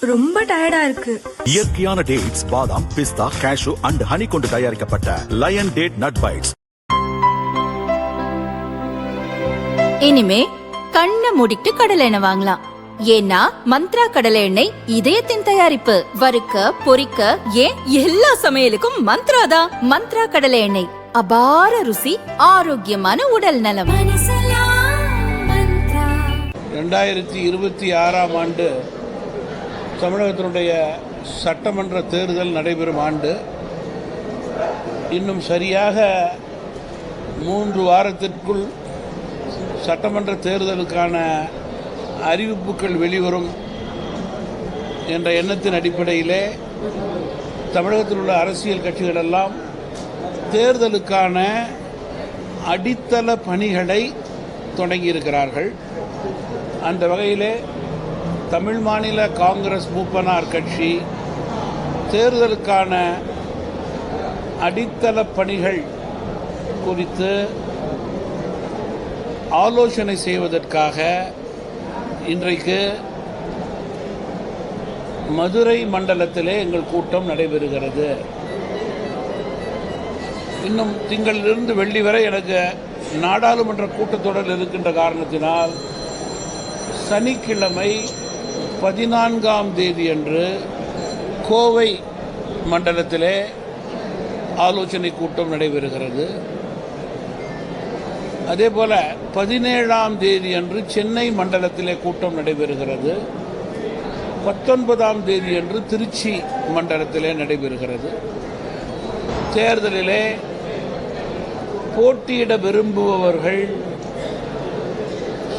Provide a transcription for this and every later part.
ரொம்ப டயர்டா இருக்கு. இயற்கையான டேட்ஸ், பாதாம், பிஸ்தா, கேஷு அண்ட் ஹனி கொண்டு தயாரிக்கப்பட்ட லயன் டேட் நட் பைட்ஸ். இனிமே கண்ணை மூடிட்டு கடலை எண்ணெய் வாங்கலாம். ஏன்னா மந்த்ரா கடலை எண்ணெய் இதயத்தின் தயாரிப்பு. வறுக்க பொரிக்க ஏன் எல்லா சமையலுக்கும் மந்த்ரா தான். மந்த்ரா கடலை எண்ணெய், அபார ருசி, ஆரோக்கியமான உடல் நலம். 2026ஆம் ஆண்டு தமிழகத்தினுடைய சட்டமன்ற தேர்தல் நடைபெறும் ஆண்டு. இன்னும் சரியாக 3 வாரத்திற்குள் சட்டமன்ற தேர்தலுக்கான அறிவிப்புகள் வெளிவரும் என்ற எண்ணத்தின் அடிப்படையிலே தமிழகத்தில் உள்ள அரசியல் கட்சிகளெல்லாம் தேர்தலுக்கான அடித்தள பணிகளை தொடங்கியிருக்கிறார்கள். அந்த வகையிலே தமிழ் மாநில காங்கிரஸ் மூப்பனார் கட்சி தேர்தலுக்கான அடித்தள பணிகள் குறித்து ஆலோசனை செய்வதற்காக இன்றைக்கு மதுரை மண்டலத்திலே எங்கள் கூட்டம் நடைபெறுகிறது. இன்னும் திங்களிலிருந்து வெள்ளி வரை எனக்கு நாடாளுமன்ற கூட்டத்தொடர் இருக்கின்ற காரணத்தினால் சனிக்கிழமை 14ஆம் தேதி அன்று கோவை மண்டலத்திலே ஆலோசனை கூட்டம் நடைபெறுகிறது. அதேபோல் 17ஆம் தேதி அன்று சென்னை மண்டலத்திலே கூட்டம் நடைபெறுகிறது. 19ஆம் தேதி அன்று திருச்சி மண்டலத்திலே நடைபெறுகிறது. தேர்தலிலே போட்டியிட விரும்புபவர்கள்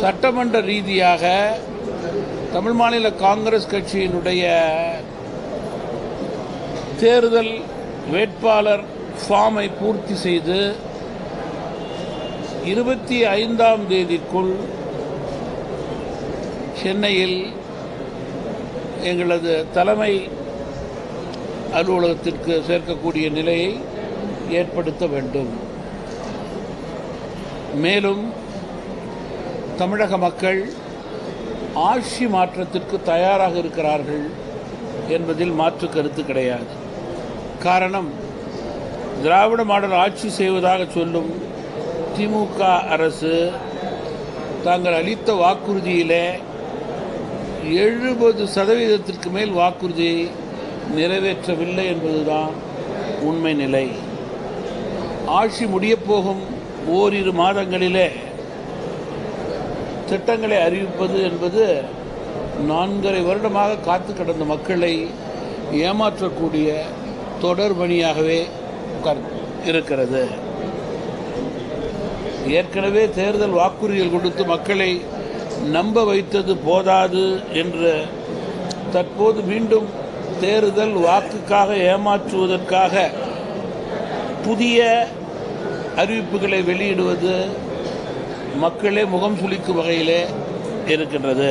சட்டமன்ற ரீதியாக தமிழ் மாநில காங்கிரஸ் கட்சியினுடைய தேர்தல் வேட்பாளர் ஃபார்மை பூர்த்தி செய்து 25ஆம் தேதிக்குள் சென்னையில் எங்களது தலைமை அலுவலகத்திற்கு சேர்க்கக்கூடிய நிலையை ஏற்படுத்த வேண்டும். மேலும் தமிழக மக்கள் ஆட்சி மாற்றத்திற்கு தயாராக இருக்கிறார்கள் என்பதில் மாற்று கருத்து கிடையாது. காரணம், திராவிட மாடல் ஆட்சி செய்வதாக சொல்லும் திமுக அரசு தாங்கள் அளித்த வாக்குறுதியிலே 70% மேல் வாக்குறுதியை நிறைவேற்றவில்லை என்பதுதான் உண்மை நிலை. ஆட்சி முடியப்போகும் ஓரிரு மாதங்களிலே திட்டங்களை அறிவிப்பது என்பது 4.5 வருடமாக காத்து கிடந்த மக்களை ஏமாற்றக்கூடிய தொடர் பணியாகவே இருக்கிறது. ஏற்கனவே தேர்தல் வாக்குறுதிகள் கொடுத்து மக்களை நம்ப வைத்தது போதாது என்று தற்போது மீண்டும் தேர்தல் வாக்குக்காக ஏமாற்றுவதற்காக புதிய அறிவிப்புகளை வெளியிடுவது மக்களே முகம் சுளிக்கும் வகையிலே இருக்கின்றது.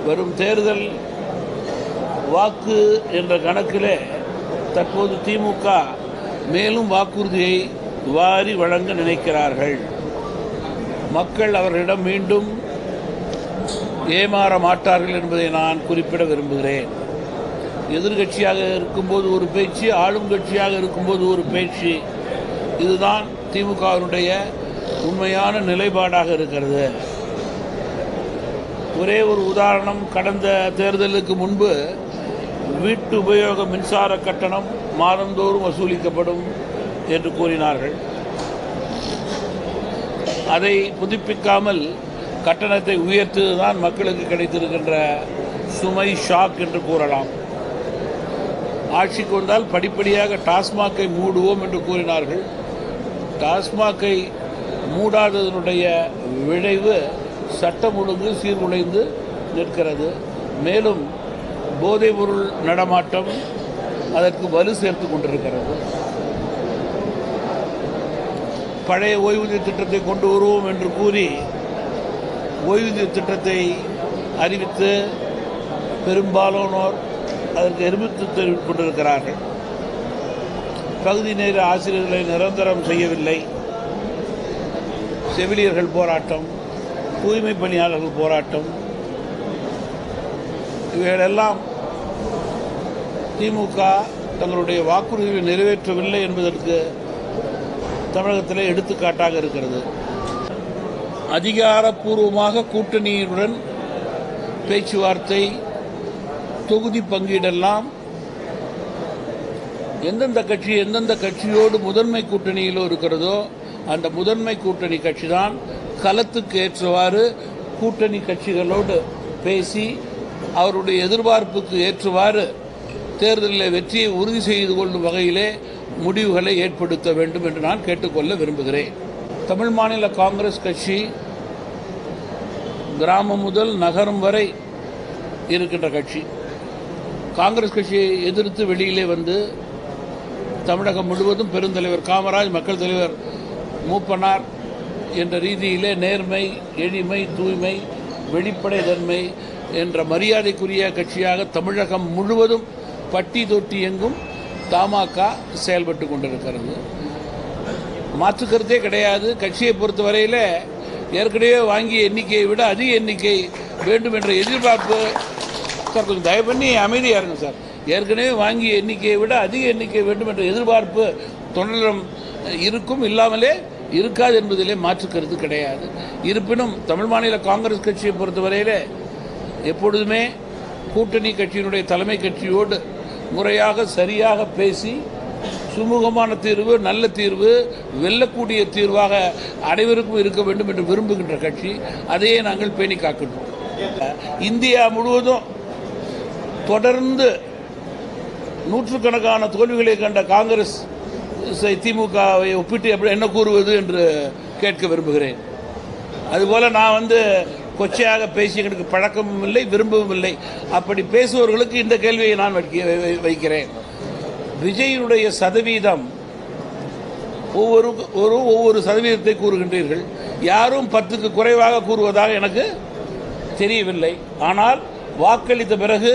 வரும் தேர்தல் வாக்கு என்ற கணக்கிலே தற்போது திமுக மேலும் வாக்குறுதியை வாரி வழங்க நினைக்கிறார்கள். மக்கள் அவர்களிடம் மீண்டும் ஏமாற மாட்டார்கள் என்பதை நான் குறிப்பிட விரும்புகிறேன். எதிர்கட்சியாக இருக்கும்போது ஒரு பேச்சு, ஆளும் கட்சியாக இருக்கும்போது ஒரு பேச்சு, இதுதான் திமுகவினுடைய உண்மையான நிலைப்பாடாக இருக்கிறது. ஒரே ஒரு உதாரணம், கடந்த தேர்தலுக்கு முன்பு வீட்டு உபயோக மின்சார கட்டணம் மாதந்தோறும் வசூலிக்கப்படும் என்று கூறினார்கள். அதை புதுப்பிக்காமல் கட்டணத்தை உயர்த்துவதுதான் மக்களுக்கு கிடைத்திருக்கின்ற சுமை ஷாக் என்று கூறலாம். ஆட்சிக்கு வந்தால் படிப்படியாக டாஸ்மாகை மூடுவோம் என்று கூறினார்கள். டாஸ்மாகை மூடாததனுடைய விளைவு சட்டம் ஒழுங்கு சீர்குலைந்து நிற்கிறது. மேலும் போதைப்பொருள் நடமாட்டம் அதற்கு வலு சேர்த்து கொண்டிருக்கிறது. பழைய ஓய்வூதிய திட்டத்தை கொண்டு வருவோம் என்று கூறி ஓய்வூதிய திட்டத்தை அறிவித்து பெரும்பாலானோர் அதற்கு எதிர்ப்பு தெரிவித்துக் கொண்டிருக்கிறார்கள். பகுதி நேர ஆசிரியர்களை நிரந்தரம் செய்யவில்லை. செவிலியர்கள் போராட்டம், தூய்மை பணியாளர்கள் போராட்டம், இவைகளெல்லாம் திமுக தங்களுடைய வாக்குறுதிகளை நிறைவேற்றவில்லை என்பதற்கு தமிழகத்திலே எடுத்துக்காட்டாக இருக்கிறது. அதிகாரப்பூர்வமாக கூட்டணியுடன் பேச்சுவார்த்தை, தொகுதி பங்கீடெல்லாம் எந்தெந்த கட்சியோடு முதன்மை கூட்டணியிலோ இருக்கிறதோ அந்த முதன்மை கூட்டணி கட்சி தான் களத்துக்கு ஏற்றவாறு கூட்டணி கட்சிகளோடு பேசி அவருடைய எதிர்பார்ப்புக்கு ஏற்றவாறு தேர்தலில் வெற்றியை உறுதி செய்து கொள்ளும் வகையிலே முடிவுகளை ஏற்படுத்த வேண்டும் என்று நான் கேட்டுக்கொள்ள விரும்புகிறேன். தமிழ் மாநில காங்கிரஸ் கட்சி கிராமம் முதல் நகரம் வரை இருக்கின்ற கட்சி. காங்கிரஸ் கட்சியை எதிர்த்து வெளியிலே வந்து தமிழகம் முழுவதும் பெருந்தலைவர் காமராஜ், மக்கள் தலைவர் மூப்பனார் என்ற ரீதியிலே நேர்மை, எளிமை, தூய்மை, வெளிப்படை தன்மை என்ற மரியாதைக்குரிய கட்சியாக தமிழகம் முழுவதும் பட்டி தொட்டி எங்கும் தமாக செயல்பட்டு கொண்டிருக்கிறது. மாற்றுக்கருத்தே கிடையாது. கட்சியை பொறுத்தவரையில் ஏற்கனவே வாங்கிய எண்ணிக்கையை விட அதிக எண்ணிக்கை வேண்டும் என்ற எதிர்பார்ப்பு. சார் கொஞ்சம் தயவு பண்ணி அமைதியாக இருங்க சார். ஏற்கனவே வாங்கிய எண்ணிக்கையை விட அதிக எண்ணிக்கை வேண்டும் என்ற எதிர்பார்ப்பு தொண்டரிடம் இருக்கும், இல்லாமலே இருக்காது என்பதிலே மாற்றுக்கருத்து கிடையாது. இருப்பினும் தமிழ் மாநில காங்கிரஸ் கட்சியை பொறுத்தவரையில் எப்பொழுதுமே கூட்டணி கட்சியினுடைய தலைமை கட்சியோடு முறையாக சரியாக பேசி சுமூகமான தீர்வு, நல்ல தீர்வு, வெல்லக்கூடிய தீர்வாக அனைவருக்கும் இருக்க வேண்டும் என்று விரும்புகின்ற கட்சி. அதையே நாங்கள் பேணி காக்கின்றோம். இந்தியா முழுவதும் தொடர்ந்து நூற்றுக்கணக்கான தோல்விகளை கண்ட காங்கிரஸ் திமுகவை ஒப்பிட்டு எப்படி என்ன கூறுவது என்று கேட்க விரும்புகிறேன். அதுபோல் நான் கொச்சையாக பேசி எனக்கு பழக்கமும் இல்லை, விரும்பவும் இல்லை. அப்படி பேசுபவர்களுக்கு இந்த கேள்வியை நான் வைக்கிறேன். விஜயினுடைய சதவீதம் ஒவ்வொரு சதவீதத்தை கூறுகின்றீர்கள். யாரும் 10க்கு குறைவாக கூறுவதாக எனக்கு தெரியவில்லை. ஆனால் வாக்களித்த பிறகு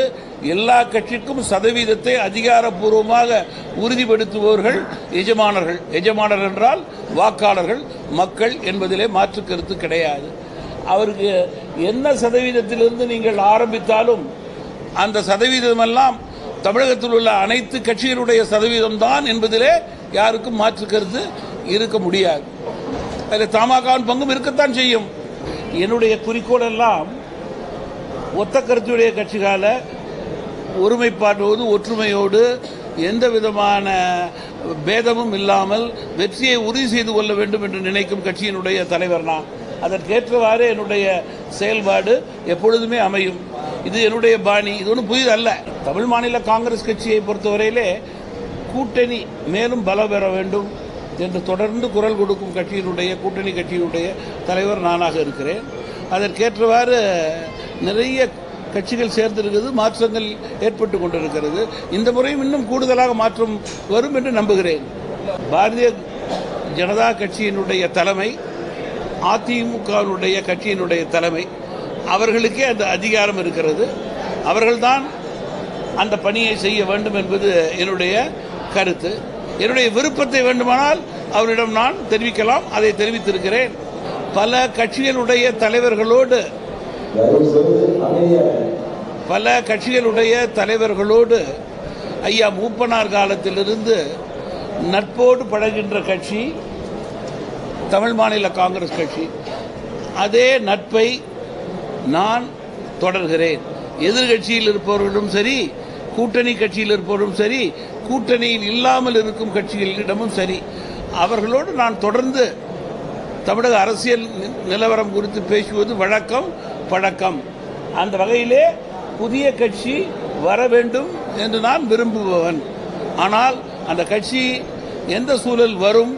எல்லா கட்சிக்கும் சதவீதத்தை அதிகாரப்பூர்வமாக உறுதிப்படுத்துபவர்கள் எஜமானர்கள். எஜமானர் என்றால் வாக்காளர்கள், மக்கள் என்பதிலே மாற்று கருத்து கிடையாது. அவருக்கு என்ன சதவீதத்திலிருந்து நீங்கள் ஆரம்பித்தாலும் அந்த சதவீதமெல்லாம் தமிழகத்தில் உள்ள அனைத்து கட்சிகளுடைய சதவீதம் தான் என்பதிலே யாருக்கும் மாற்று கருத்து இருக்க முடியாது. அதில் தமாகவின் பங்கும் இருக்கத்தான் செய்யும். என்னுடைய குறிக்கோள் எல்லாம் ஒத்த கருத்துடைய கட்சிகால ஒருமைப்பாட்டோடு, ஒற்றுமையோடு, எந்த விதமான பேதமும் இல்லாமல் வெற்றியை உறுதி செய்து கொள்ள வேண்டும் என்று நினைக்கும் கட்சியினுடைய தலைவர் நான். அதற்கேற்றவாறு என்னுடைய செயல்பாடு எப்பொழுதுமே அமையும். இது என்னுடைய பாணி. இது ஒன்றும் புதிதல்ல. தமிழ் மாநில காங்கிரஸ் கட்சியை பொறுத்தவரையிலே கூட்டணி மேலும் பலம் பெற வேண்டும் என்று தொடர்ந்து குரல் கொடுக்கும் கட்சியினுடைய கூட்டணி கட்சியினுடைய தலைவர் நானாக இருக்கிறேன். அதற்கேற்றவாறு நிறைய கட்சிகள் சேர்ந்திருக்கிறது, மாற்றங்கள் ஏற்பட்டு கொண்டிருக்கிறது. இந்த முறையும் இன்னும் கூடுதலாக மாற்றம் வரும் என்று நம்புகிறேன். பாரதிய ஜனதா கட்சியினுடைய தலைமை, அதிமுகவினுடைய கட்சியினுடைய தலைமை, அவர்களுக்கே அந்த அதிகாரம் இருக்கிறது. அவர்கள்தான் அந்த பணியை செய்ய வேண்டும் என்பது என்னுடைய கருத்து. என்னுடைய விருப்பத்தை வேண்டுமானால் அவரிடம் நான் தெரிவிக்கலாம். அதை தெரிவித்திருக்கிறேன். பல கட்சிகளுடைய தலைவர்களோடு ஐயா மூப்பனார் காலத்திலிருந்து நட்போடு பழகின்ற கட்சி தமிழ் மாநில காங்கிரஸ் கட்சி. அதே நட்பை நான் தொடர்கிறேன். எதிர்கட்சியில் இருப்பவர்களும் சரி, கூட்டணி கட்சியில் இருப்பவர்களும் சரி, கூட்டணியில் இல்லாமல் இருக்கும் கட்சிகளிடமும் சரி, அவர்களோடு நான் தொடர்ந்து தமிழக அரசியல் நிலவரம் குறித்து பேசுவது வழக்கம், பழக்கம். அந்த வகையிலே புதிய கட்சி வர வேண்டும் என்று நான் விரும்புபவன். ஆனால் அந்த கட்சி எந்த சூழல் வரும்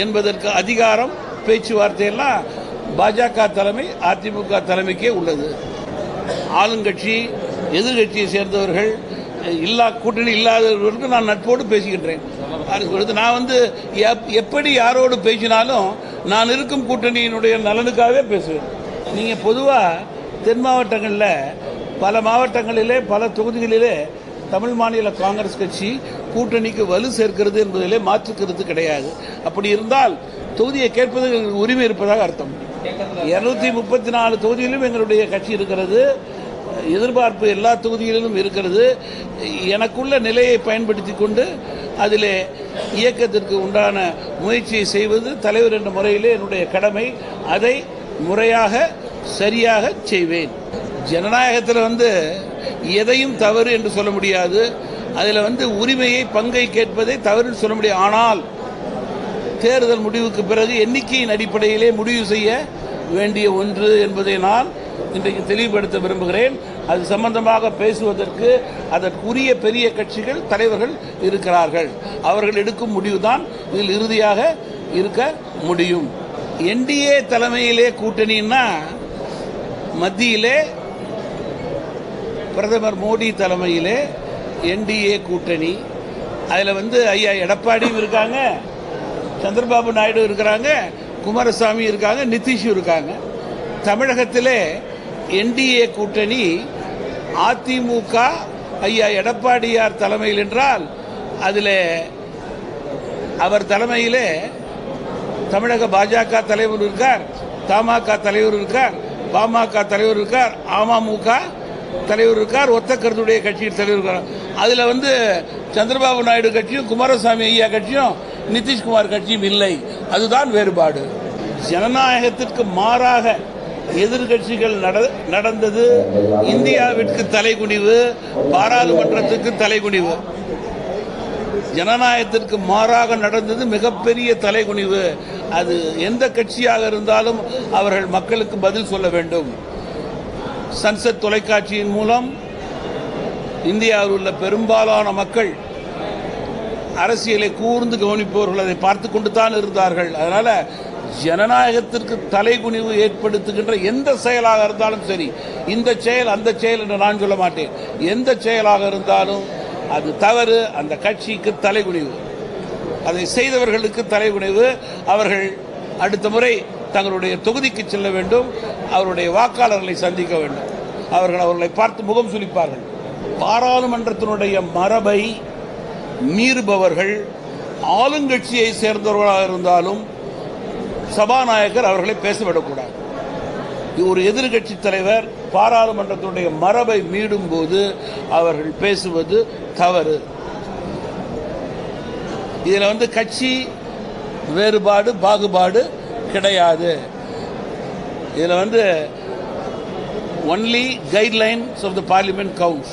என்பதற்கு அதிகாரம், பேச்சுவார்த்தையெல்லாம் பாஜக தலைமை, அதிமுக தலைமைக்கே உள்ளது. ஆளுங்கட்சி, எதிர்கட்சியை சேர்ந்தவர்கள், கூட்டணி இல்லாதவர்களுக்கு நான் நட்போடு பேசுகின்றேன். நான் எப்படி யாரோடு பேசினாலும் நான் இருக்கும் கூட்டணியினுடைய நலனுக்காகவே பேசுவேன். நீங்கள் பொதுவாக தென் மாவட்டங்களில், பல மாவட்டங்களிலே, பல தொகுதிகளிலே தமிழ் மாநில காங்கிரஸ் கட்சி கூட்டணிக்கு வலு சேர்க்கிறது என்பதிலே மாற்றுக்கிறது கிடையாது. அப்படி இருந்தால் தொகுதியை கேட்பதற்கு உரிமை இருப்பதாக அர்த்தம். 234 தொகுதியிலும் எங்களுடைய கட்சி இருக்கிறது. எதிர்பார்ப்பு எல்லா தொகுதிகளிலும் இருக்கிறது. எனக்குள்ள நிலையை பயன்படுத்தி கொண்டு அதிலே இயக்கத்திற்கு உண்டான முயற்சியை செய்வது தலைவர் என்ற முறையிலே என்னுடைய கடமை. அதை முறையாக சரியாக செய்வேன். ஜனநாயகத்தில் எதையும் தவறு என்று சொல்ல முடியாது. அதில் உரிமையை பங்கை கேட்பதை தவறு சொல்ல முடியாது. ஆனால் தேர்தல் முடிவுக்கு பிறகு எண்ணிக்கையின் அடிப்படையிலே முடிவு செய்ய வேண்டிய ஒன்று என்பதை நான் இன்றைக்கு தெளிவுபடுத்த விரும்புகிறேன். அது சம்பந்தமாக பேசுவதற்கு அதற்குரிய பெரிய கட்சிகள் தலைவர்கள் இருக்கிறார்கள். அவர்கள் எடுக்கும் முடிவுதான் இதில் இறுதியாக இருக்க முடியும். என்டிஏ தலைமையிலே கூட்டணின்னா மத்தியிலே பிரதமர் மோடி தலைமையிலே என்டிஏ கூட்டணி. அதில் ஐயா எடப்பாடியும் இருக்காங்க, சந்திரபாபு நாயுடு இருக்கிறாங்க, குமாரசாமி இருக்காங்க, நிதிஷும் இருக்காங்க. தமிழகத்திலே என்டிஏ கூட்டணி அதிமுக ஐயா எடப்பாடியார் தலைமையில் என்றால் அதில் அவர் தலைமையிலே தமிழக பாஜக தலைவர் இருக்கார், தமாக தலைவர் இருக்கார், பாமக தலைவர் இருக்கார், அமமுக தலைவர் இருக்கார், ஒத்த கருத்துடைய கட்சியின் தலைவர் இருக்கார். அதில் சந்திரபாபு நாயுடு கட்சியும் குமாரசாமி ஐயா கட்சியும் நிதிஷ்குமார் கட்சியும் இல்லை. அதுதான் வேறுபாடு. ஜனநாயகத்திற்கு மாறாக எதிர்கட்சிகள் நடந்தது இந்தியாவிற்கு தலைகுனிவு, பாராளுமன்றத்துக்கு தலைகுனிவு. ஜனநாயகத்திற்கு மாறாக நடந்தது மிகப்பெரிய தலைகுனிவு. அது எந்த கட்சியாக இருந்தாலும் அவர்கள் மக்களுக்கு பதில் சொல்ல வேண்டும். சன்சத் தொலைக்காட்சியின் மூலம் இந்தியாவில் உள்ள பெரும்பாலான மக்கள் அரசியலை கூர்ந்து கவனிப்பவர்கள் அதை பார்த்து கொண்டு தான் இருந்தார்கள். அதனால ஜனநாயகத்திற்கு தலைகுனிவு ஏற்படுத்துகின்ற எந்த செயலாக இருந்தாலும் சரி, இந்த செயல் அந்த செயல் என்று நான் சொல்ல மாட்டேன், எந்த செயலாக இருந்தாலும் அது தவறு. அந்த கட்சிக்கு தலைகுனிவு, அதை செய்தவர்களுக்கு தலைகுனிவு. அவர்கள் அடுத்த முறை தங்களுடைய தொகுதிக்கு செல்ல வேண்டும், அவருடைய வாக்காளர்களை சந்திக்க வேண்டும். அவர்களை பார்த்து முகம் சுளிப்பார்கள். பாராளுமன்றத்தினுடைய மரபை மீறுபவர்கள் ஆளுங்கட்சியை சேர்ந்தவர்களாக இருந்தாலும் சபாநாயகர் அவர்களை பேசவிடக்கூடாது. ஒரு எதிர்கட்சி தலைவர் பாராளுமன்றத்தினுடைய மரபை மீறும் போது அவர்கள் பேசுவது தவறு. இதில் கட்சி வேறுபாடு பாகுபாடு கிடையாது. இதில் only guidelines of the parliament counts.